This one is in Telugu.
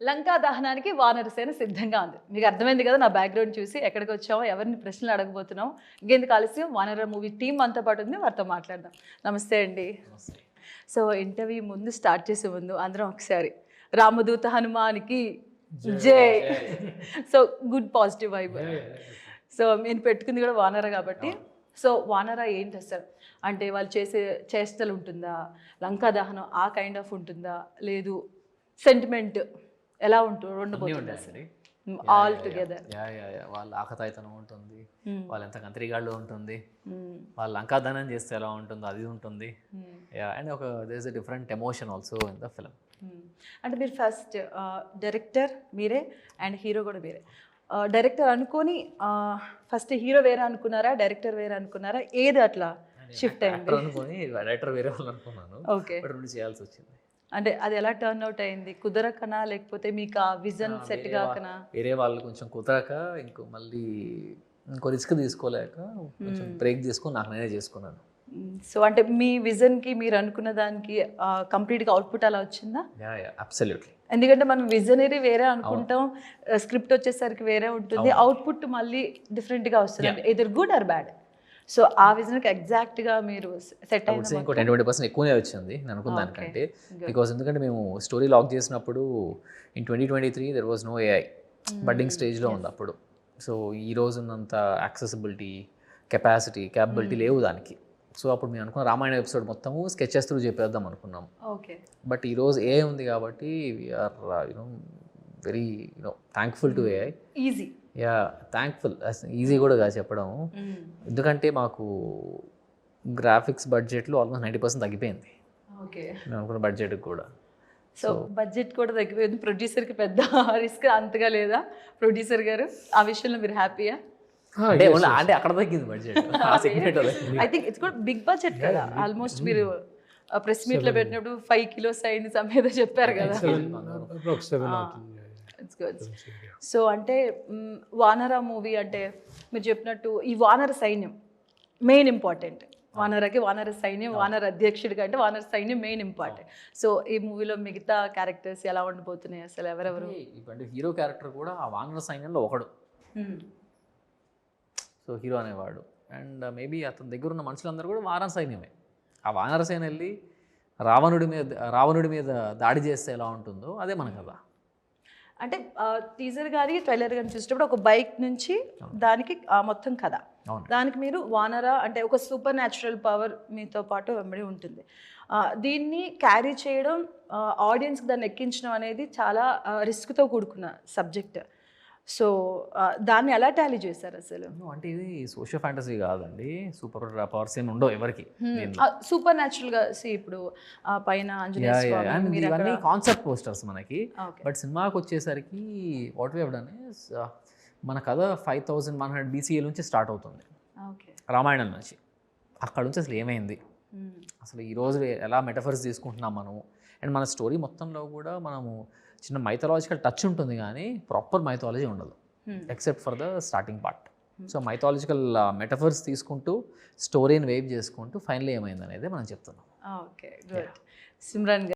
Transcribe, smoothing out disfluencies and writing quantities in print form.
లంకా దహనానికి వానరసేన సిద్ధంగా ఉంది. మీకు అర్థమైంది కదా నా బ్యాక్‌గ్రౌండ్ చూసి ఎక్కడికి వచ్చామో, ఎవరిని ప్రశ్నలు అడగబోతున్నాం. ఇంకెందుకు ఆలస్యం వానర మూవీ టీమ్ మనతో పాటు ఉంది. వారితో మాట్లాడదాం. నమస్తే అండి. సో ఇంటర్వ్యూ ముందు స్టార్ట్ చేసే ముందు అందరం ఒకసారి రామదూత హనుమాన్‌కి జై. So good positive vibe. So నేను పెట్టుకుంది కూడా వానర కాబట్టి. సో వానర ఏంటి అసలు? అంటే వాళ్ళు చేసే చేష్టలు ఉంటుందా, లంకా దహనం ఆ కైండ్ ఆఫ్ ఉంటుందా, లేదు సెంటిమెంట్ ఎలా ఉండబోతుంది అసలు ఆల్ టుగెదర్? వాళ్ళ ఆకతాయితనం ఉంటుంది, వాళ్ళ ఎంత కంత్రిగాళ్ళు ఉంటుంది, వాళ్ళు లంకాదనం చేస్తే ఎలా ఉంటుందో అది ఉంటుంది. అండ్ ఒక there is a different emotion also in the film. అంటే మీరు ఫస్ట్ డైరెక్టర్ మీరే అండ్ హీరో కూడా మీరే. డైరెక్టర్ అనుకొని ఫస్ట్ హీరో వేరే అనుకున్నారా, డైరెక్టర్ వేరే అనుకున్నారా, ఏది అట్లా షిఫ్ట్ అయింది? అనుకొని డైరెక్టర్ వేరే వాళ్ళు అనుకున్నాను. ఓకే, రెండు చేయాల్సి వచ్చింది. అంటే అది ఎలా టర్న్ అవుట్ అయింది? కుదరకనా లేకపోతే మీకు ఆ విజన్ సెట్ కాకనా? వేరే వాళ్ళు కొంచెం కుదరక మళ్ళీ ఇంకో రిస్క్ తీసుకోలేక కొంచెం బ్రేక్ తీసుకొని నాకు నేనే చేసుకున్నాను. సో అంటే మీ విజన్కి మీరు అనుకున్న దానికి కంప్లీట్గా అవుట్పుట్ అలా వచ్చిందా? అబ్సల్యూట్లీ. ఎందుకంటే మనం విజనరీ వేరే అనుకుంటాం, స్క్రిప్ట్ వచ్చేసరికి వేరే ఉంటుంది, అవుట్పుట్ మళ్ళీ డిఫరెంట్గా వస్తుంది. Either good or bad. So ఆ విజన్కి ఎగ్జాక్ట్గా మీరు సెట్ అయింది. ఇంకో 10-20% ఎక్కువనే వచ్చింది నేను అనుకున్న దానికంటే. బికాస్ ఎందుకంటే మేము స్టోరీ లాక్ చేసినప్పుడు in 2023 there was no AI, budding స్టేజ్లో ఉంది అప్పుడు. సో ఈ రోజు ఉన్నంత యాక్సెసిబిలిటీ, క్యాపబిలిటీ లేవు దానికి. సో అప్పుడు మేము అనుకున్న రామాయణ ఎపిసోడ్ మొత్తము స్కెచెస్ త్రూ చెప్పేద్దాం అనుకున్నాం. ఓకే, బట్ ఈరోజు ఏఐ ఉంది కాబట్టి we're very thankful to AI. Easy, thankful. Easy కూడా కాదు చెప్పడం, ఎందుకంటే మాకు గ్రాఫిక్స్ బడ్జెట్లో ఆల్మోస్ట్ 90% తగ్గిపోయింది. ఓకే, మేము అనుకున్న బడ్జెట్కి కూడా. సో బడ్జెట్ కూడా తగ్గిపోయింది. ప్రొడ్యూసర్కి పెద్ద రిస్క్ అంతగా లేదా ప్రొడ్యూసర్ గారు? ఆ విషయంలో మీరు హ్యాపీయా? అంటే అక్కడ తగ్గింది బడ్జెట్. ఐ థింక్ ఇట్స్ కూడా బిగ్ బడ్జెట్ కదా. ఆల్మోస్ట్ మీరు ప్రెస్ మీట్లో పెట్టినప్పుడు 5 kilos అయింది సమేత చెప్పారు కదా. It's good. సో అంటే వానర మూవీ అంటే మీరు చెప్పినట్టు ఈ వానర సైన్యం మెయిన్ ఇంపార్టెంట్. వానరకి వానర సైన్యం, వానర అధ్యక్షుడి కంటే వానర సైన్యం మెయిన్ ఇంపార్టెంట్. సో ఈ మూవీలో మిగతా క్యారెక్టర్స్ ఎలా ఉండబోతున్నాయి అసలు? ఎవరెవరు? అంటే హీరో క్యారెక్టర్ కూడా ఆ వానర సైన్యంలో ఒకడు. సో హీరో అనేవాడు అండ్ మేబీ అతని దగ్గర ఉన్న మనుషులందరూ కూడా వానర సైన్యమే. ఆ వానర సైన్యం వెళ్ళి రావణుడి మీద దాడి చేస్తే ఎలా ఉంటుందో అదే మన కథ. అంటే టీజర్ కానీ ట్రైలర్ కానీ చూసేటప్పుడు ఒక బైక్ నుంచి దానికి మొత్తం కథ, దానికి మీరు వానర అంటే ఒక సూపర్ న్యాచురల్ పవర్ మీతో పాటు వెంబడి ఉంటుంది. దీన్ని క్యారీ చేయడం, ఆడియన్స్కి దాన్ని ఎక్కించడం అనేది చాలా రిస్క్తో కూడుకున్న సబ్జెక్ట్. సో దాన్ని ఎలా టాలీ చేశారు అసలు? అంటే ఇది సోషల్ ఫ్యాంటసీ కాదండి, సూపర్ పవర్స్ ఏమి ఉండవు ఎవరికి. సూపర్ న్యాచురల్గా ఇప్పుడు పైన ఇవన్నీ కాన్సెప్ట్ పోస్టర్స్ మనకి. బట్ సినిమాకి వచ్చేసరికి what we have done is మన కథ 5100 BCE నుంచి స్టార్ట్ అవుతుంది, రామాయణం నుంచి. అక్కడ నుంచి అసలు ఏమైంది, అసలు ఈరోజు ఎలా మెటఫర్స్ తీసుకుంటున్నాం మనము. అండ్ మన స్టోరీ మొత్తంలో కూడా మనము చిన్న మైథాలజికల్ టచ్ ఉంటుంది కానీ ప్రాపర్ మైథాలజీ ఉండదు except for the starting part. So mythological metaphors తీసుకుంటూ స్టోరీని వేవ్ చేసుకుంటూ ఫైనల్ ఏమైంది అనేది మనం చెప్తున్నాం. Okay, good. సిమ్రన్